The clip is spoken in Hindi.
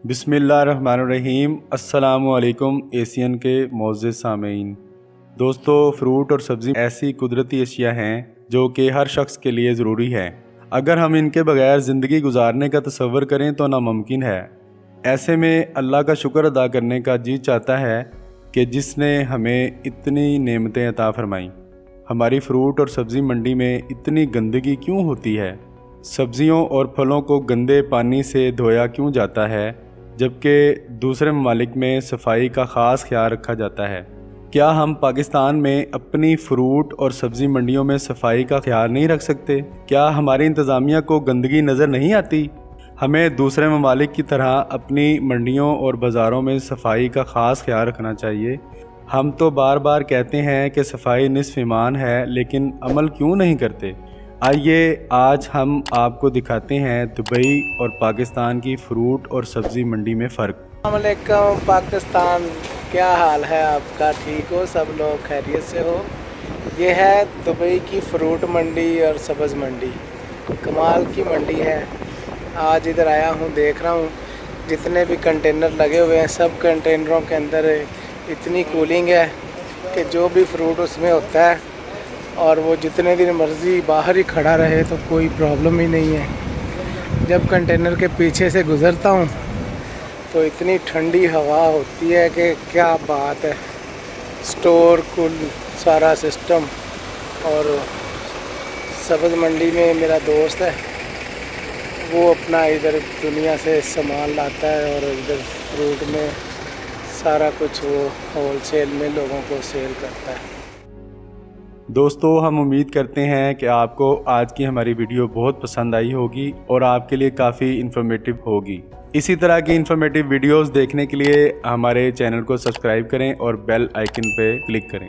बिस्मिल्लाहिर्रहमानिर्रहीम। अस्सलामुअलैकुम एशियन के मोअज़्ज़िज़ सामीन। दोस्तों, फ़्रूट और सब्ज़ी ऐसी कुदरती अशिया हैं जो कि हर शख्स के लिए ज़रूरी है। अगर हम इनके बगैर ज़िंदगी गुजारने का तसव्वुर करें तो नामुमकिन है। ऐसे में अल्लाह का शुक्र अदा करने का जी चाहता है कि जिसने हमें इतनी नेमतें अता फ़रमाईं। हमारी फ़्रूट और सब्ज़ी मंडी में इतनी गंदगी क्यों होती है? सब्ज़ियों और फलों को गंदे पानी से धोया क्यों जाता है, जबकि दूसरे ममालिक में सफाई का ख़ास ख्याल रखा जाता है? क्या हम पाकिस्तान में अपनी फ़्रूट और सब्ज़ी मंडियों में सफाई का ख्याल नहीं रख सकते? क्या हमारी इंतज़ामिया को गंदगी नज़र नहीं आती? हमें दूसरे ममालिक की तरह अपनी मंडियों और बाज़ारों में सफाई का ख़ास ख्याल रखना चाहिए। हम तो बार बार कहते हैं कि सफाई निस्फ़ ईमान है, लेकिन अमल क्यों नहीं करते? आइए आज हम आपको दिखाते हैं दुबई और पाकिस्तान की फ़्रूट और सब्ज़ी मंडी में फ़र्क। अस्सलाम वालेकुम पाकिस्तान, क्या हाल है आपका? ठीक हो? सब लोग खैरियत से हो? ये है दुबई की फ़्रूट मंडी और सब्ज़ मंडी। कमाल की मंडी है। आज इधर आया हूँ, देख रहा हूँ जितने भी कंटेनर लगे हुए हैं, सब कंटेनरों के अंदर इतनी कूलिंग है कि जो भी फ्रूट उसमें होता है और वो जितने दिन मर्ज़ी बाहर ही खड़ा रहे तो कोई प्रॉब्लम ही नहीं है। जब कंटेनर के पीछे से गुज़रता हूँ तो इतनी ठंडी हवा होती है कि क्या बात है। स्टोर कुल सारा सिस्टम। और सब्ज़ मंडी में मेरा दोस्त है, वो अपना इधर दुनिया से सामान लाता है और इधर फ्रूट में सारा कुछ वो होलसेल में लोगों को सेल करता है। दोस्तों, हम उम्मीद करते हैं कि आपको आज की हमारी वीडियो बहुत पसंद आई होगी और आपके लिए काफ़ी इन्फॉर्मेटिव होगी। इसी तरह की इन्फॉर्मेटिव वीडियोस देखने के लिए हमारे चैनल को सब्सक्राइब करें और बेल आइकन पे क्लिक करें।